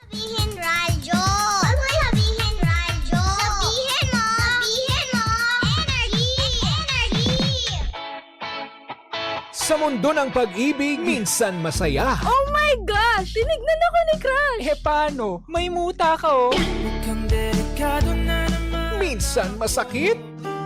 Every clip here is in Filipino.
Sabihin, radyo! Ano mo sabihin, radyo? Sabihin mo! Sabihin mo! Energy! Energy! Sa mundo ng pag-ibig, minsan masaya. Oh my gosh! Tinignan ako ni Crush! Paano? May muta ka oh. Minsan masakit.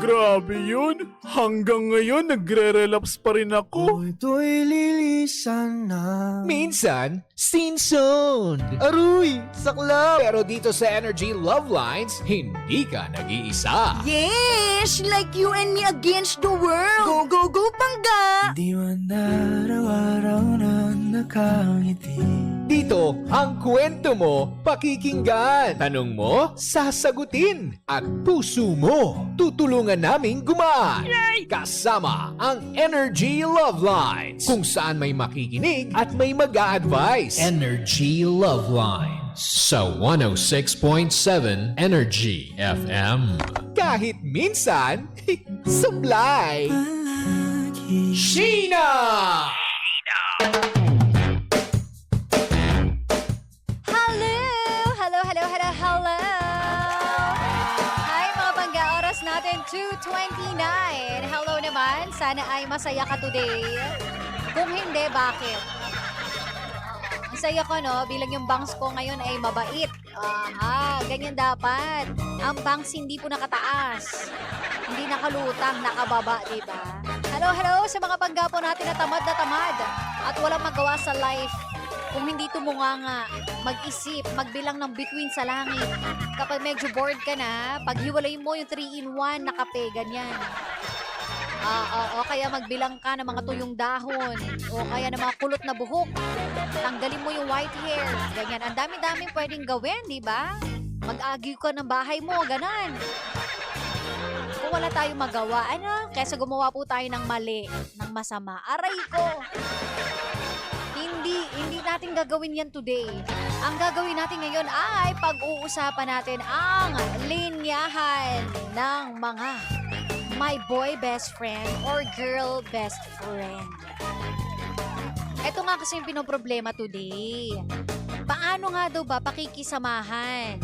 Grabe yun. Hanggang ngayon, nagre-relapse pa rin ako. Ito'y lilisan na. Minsan, sin-zoned. Aruy! Saklap! Pero dito sa Energy Love Lines, hindi ka nag-iisa. Yes! Like you and me against the world! Go, go, go, Pangga! Di man araw-araw na nakangiti. Dito, ang kwento mo, pakikinggan. Tanong mo, sasagutin. At puso mo, tutulungan naming gumaan. Kasama ang Energy Love Lines. Kung saan may makikinig at may mag-a-advise. Energy Love Lines. Sa 106.7 Energy FM. Kahit minsan, supply. Sheena! Hello! Hi mga Pangga, oras natin 2:29. Hello naman, sana ay masaya ka today. Kung hindi, bakit? Ang saya ko no, bilang yung bangs ko ngayon ay mabait. Ganyan dapat. Ang bangs hindi po nakataas. Hindi nakalutang, nakababa, diba? Hello sa mga Pangga po natin na tamad at walang magawa sa life. Kung hindi tumunganga, mag-isip, magbilang ng bituin sa langit. Kapag medyo bored ka na, paghiwalayin mo yung 3-in-1 na kape, ganyan. O kaya magbilang ka ng mga tuyong dahon. O kaya ng mga kulot na buhok. Tanggalin mo yung white hair. Ganyan. Ang dami-daming pwedeng gawin, di ba? Mag-agyo ka ng bahay mo, ganon. Kung wala tayong magawa, kesa gumawa po tayo ng mali, ng masama. Aray ko! Hindi natin gagawin yan today. Ang gagawin natin ngayon ay pag-uusapan natin ang linyahan ng mga my boy best friend or girl best friend. Ito nga kasi yung pinoproblema today. Paano nga daw ba pakikisamahan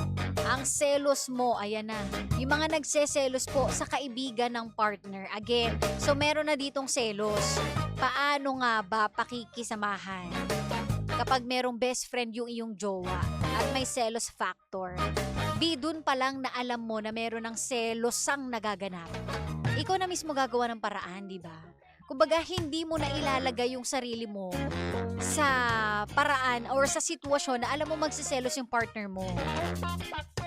ang selos mo? Ayan na. Yung mga nagseselos po sa kaibigan ng partner. Again, so meron na ditong selos. Paano nga ba pakikisamahan kapag merong best friend yung iyong jowa at may selos factor? Dun pa lang na alam mo na meron ng selosang nagaganap. Ikaw na mismo gagawa ng paraan, di ba? Kumbaga, hindi mo na ilalagay yung sarili mo sa paraan or sa sitwasyon na alam mo magsiselos yung partner mo.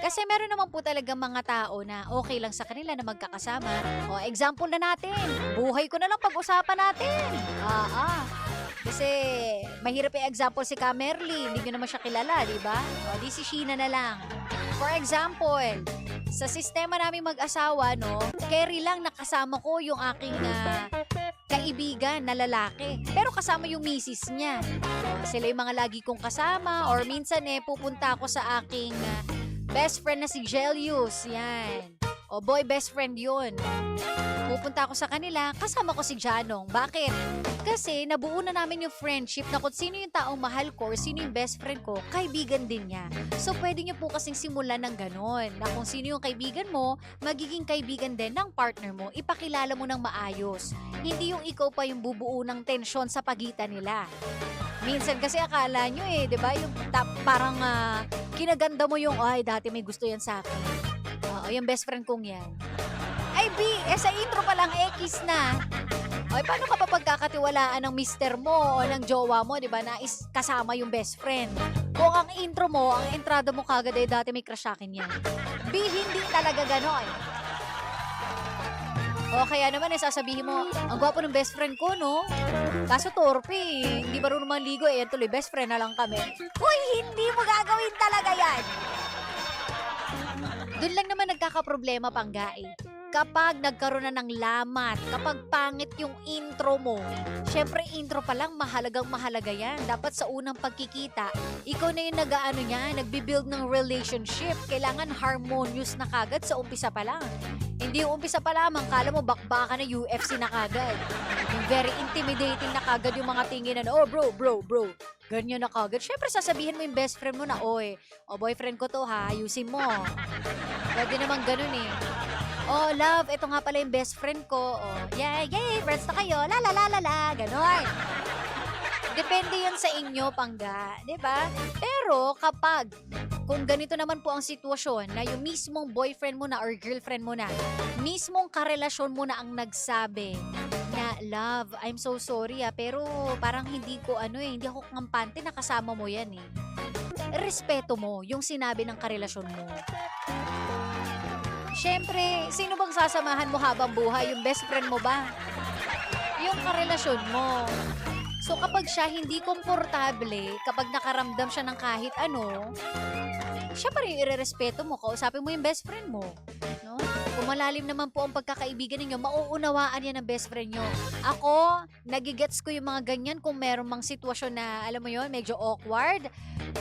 Kasi meron naman po talaga mga tao na okay lang sa kanila na magkakasama. O, example na natin. Buhay ko na lang pag-usapan natin. Kasi mahirap yung example si Camerly. Hindi nyo naman siya kilala, di ba? O, di si Sheena na lang. For example, sa sistema namin mag-asawa, no, carry lang nakasama ko yung aking kaibigan na lalaki. Pero kasama yung misis niya. Sila yung mga lagi kong kasama or minsan pupunta ako sa aking best friend na si Jelius. Yan. O boy best friend yun. Pupunta ako sa kanila, kasama ko si Janong. Bakit? Kasi nabuo na namin yung friendship na kung sino yung taong mahal ko or sino yung best friend ko, kaibigan din niya. So pwede nyo po kasing simulan ng ganon, na kung sino yung kaibigan mo, magiging kaibigan din ng partner mo, ipakilala mo ng maayos. Hindi yung ikaw pa yung bubuo ng tensyon sa pagitan nila. Minsan kasi akala nyo di ba? Yung parang kinaganda mo yung, ay dati may gusto yan sa akin. Yung best friend kong yan. Ay B, sa intro pa lang X na. Ay, paano ka pa pagkakatiwalaan ng mister mo o ng jowa mo, di ba, na kasama yung best friend? Kung ang intro mo, ang entrada mo kagad ay dati may crush akin yan. B, hindi talaga ganon. O kaya naman sasabihin mo, ang gwapo ng best friend ko, no? Kaso torpe, hindi marunong manligo, yan tuloy, best friend na lang kami. Uy, hindi mo gagawin talaga yan! Doon lang naman nagkakaproblema, Pangga. Kapag nagkaroon na ng lamat, kapag pangit yung intro mo, syempre intro pa lang mahalagang mahalaga yan. Dapat sa unang pagkikita, ikaw na yung nagbibuild ng relationship. Kailangan harmonious na kagad sa umpisa pa lang. Hindi yung umpisa pa lamang, kala mo bakbakan na UFC na kagad. Yung very intimidating na kagad yung mga tingin na, oh bro. ganyan na kagad. Syempre, sasabihin mo yung best friend mo na, oy, o boyfriend ko to ha, ayusin mo. Pwede naman ganun eh. Oh, love, ito nga pala yung best friend ko. Oh, yay, friends na kayo. La la la la la, ganon. Depende yan sa inyo, pangga, 'di ba? Pero kapag kung ganito naman po ang sitwasyon na yung mismong boyfriend mo na or girlfriend mo na, mismong karelasyon mo na ang nagsabi na, love, I'm so sorry pero parang hindi hindi ako kampante na kasama mo yan eh. Respeto mo yung sinabi ng karelasyon mo. Siyempre, sino bang sasamahan mo habang buhay? Yung best friend mo ba? Yung karelasyon mo. So kapag siya hindi komportable, kapag nakaramdam siya ng kahit ano, siya pa rin irerespeto mo, kausapin mo yung best friend mo. No? Kung malalim naman po ang pagkakaibigan ninyo, mauunawaan yan ng best friend nyo. Ako, nagigets ko yung mga ganyan kung meron mang sitwasyon na, alam mo yon, medyo awkward.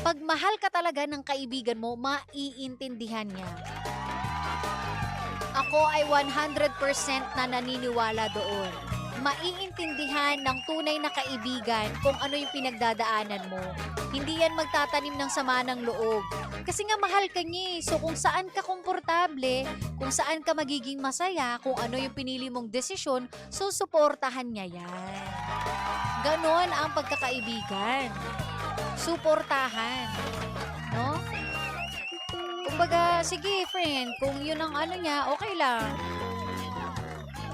Pag mahal ka talaga ng kaibigan mo, maiintindihan niya. Ako ay 100% na naniniwala doon. Maiintindihan ng tunay na kaibigan kung ano yung pinagdadaanan mo. Hindi yan magtatanim ng sama ng loob. Kasi nga mahal ka niya eh. So kung saan ka komportable, kung saan ka magiging masaya, kung ano yung pinili mong desisyon, susuportahan niya yan. Ganon ang pagkakaibigan. Suportahan. No? Kumbaga, sige friend, kung yun ang ano niya, okay lang.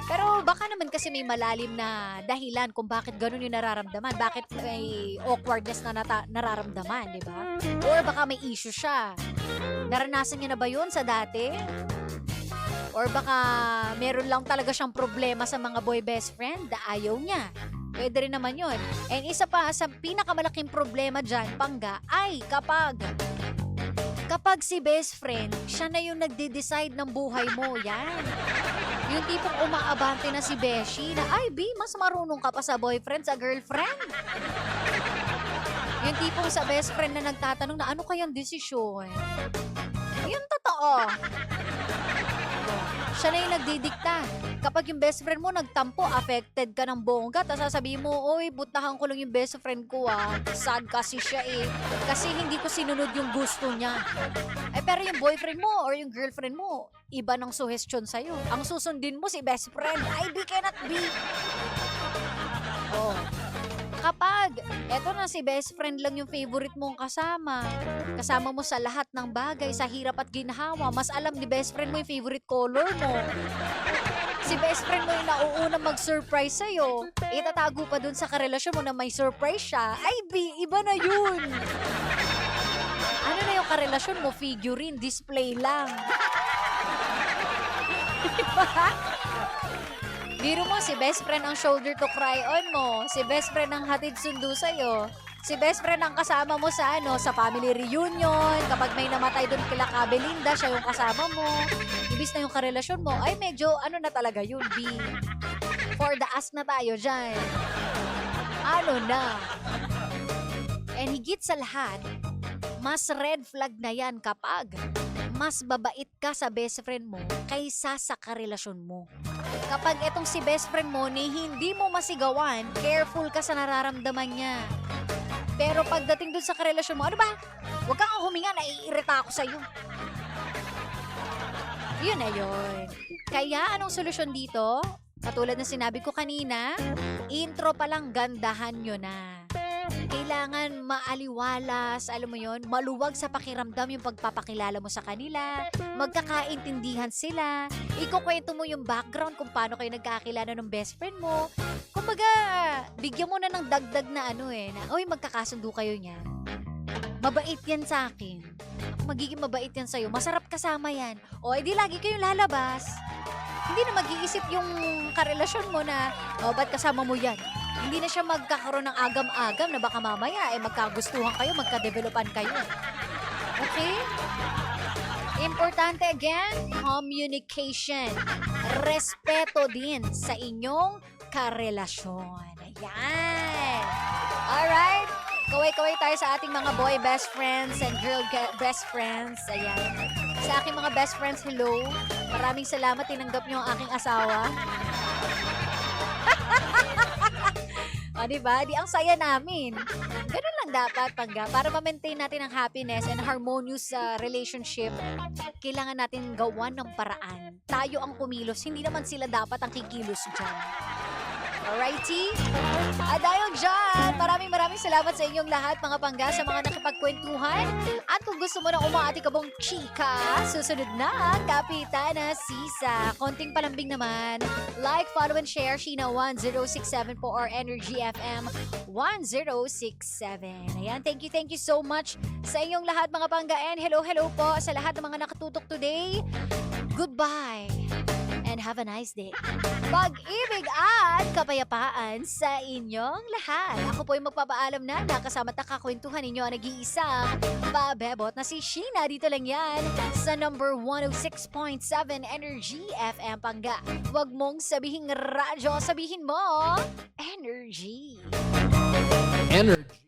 Pero baka naman kasi may malalim na dahilan kung bakit ganun yung nararamdaman. Bakit may awkwardness na nararamdaman, di ba? Or baka may issue siya. Naranasan niya na ba yun sa dati? Or baka meron lang talaga siyang problema sa mga boy best friend na ayaw niya. Pwede rin naman yun. And isa pa, sa pinakamalaking problema dyan, pangga, ay kapag si best friend, siya na yung nagde-decide ng buhay mo, yan. Yung tipong umaabante na si Beshi na, ay, B, mas marunong ka pa sa boyfriend, sa girlfriend. Yung tipong sa best friend na nagtatanong na, ano kayang desisyon? Yun totoo. Siya na yung nagdidikta. Kapag yung best friend mo nagtampo, affected ka ng bongga, tapos sasabihin mo, oy, butahan ko lang yung best friend ko ah. Sad kasi siya eh. Kasi hindi ko sinunod yung gusto niya. Pero yung boyfriend mo or yung girlfriend mo, iba ng suggestion sa'yo. Ang susundin mo si best friend, ay, be cannot be. Oh. Kapag, eto na si best friend lang yung favorite mong kasama mo sa lahat ng bagay, sa hirap at ginhawa, mas alam ni best friend mo yung favorite color mo. Si best friend mo yung nauuna mag-surprise sa'yo, itatago pa dun sa karelasyon mo na may surprise siya, ay iba na yun. Ano na yung karelasyon mo? Figurine, display lang. Diba? Biro mo, si best friend ang shoulder to cry on mo. Si best friend ang hatid sundo sa'yo. Si best friend ang kasama mo sa sa family reunion. Kapag may namatay doon kila Kabelinda, siya yung kasama mo. Ibis na yung karelasyon mo, ay medyo na talaga yun, B. For the ask na tayo dyan. Ano na? And higit sa lahat, mas red flag na yan kapag mas babait ka sa best friend mo kaysa sa karelasyon mo. Kapag etong si best friend mo ni hindi mo masigawan, careful ka sa nararamdaman niya. Pero pagdating dun sa karelasyon mo, ano ba? Huwag kang huminga, naiirita ako sa'yo. Yun na yun. Kaya anong solusyon dito? Katulad ng sinabi ko kanina, intro pa lang gandahan nyo na. Kailangan maaliwalas, alam mo yon, maluwag sa pakiramdam yung pagpapakilala mo sa kanila, magkakaintindihan sila, ikukwento mo yung background kung paano kayo nagkakilala ng best friend mo. Kumbaga, bigyan mo na ng dagdag na na, oy, magkakasundo kayo niyan. Mabait yan sa akin. Magiging mabait yan sa'yo. Masarap kasama yan. O, edi lagi kayong lalabas. Hindi na mag-iisip yung karelasyon mo na, ba't kasama mo yan? Hindi na siya magkakaroon ng agam-agam na baka mamaya magkagustuhan kayo, magka-developan kayo. Okay? Importante again, communication. Respeto din sa inyong karelasyon. Ayan. Alright? Kaway-kaway tayo sa ating mga boy best friends and girl best friends. Ayan. Sa aking mga best friends, hello. Maraming salamat, tinanggap niyo ang aking asawa. O, diba? Di ang saya namin. Ganun lang dapat, Pangga, para ma-maintain natin ang happiness and harmonious relationship, kailangan natin gawan ng paraan. Tayo ang kumilos, hindi naman sila dapat ang kikilos dyan. Alrighty? At dahil dyan, maraming salamat sa inyong lahat, mga Pangga, sa mga nakipagkwentuhan. At kung gusto mo ng umaatikabong chika, susunod na, Kapitana Sisa. Konting palambing naman. Like, follow, and share, Sheena 1067 po or Energy FM 1067. Ayan, thank you so much sa inyong lahat, mga Pangga. And hello po sa lahat ng mga nakatutok today. Goodbye. And have a nice day. Pag-ibig at kapayapaan sa inyong lahat. Ako po ay magpapaalam na nakasama at nakakwentuhan ninyo ang nag-iisang pabebot na si Sheena. Dito lang yan sa number 106.7 Energy FM Pangga. Huwag mong sabihin radyo, sabihin mo Energy. Energy.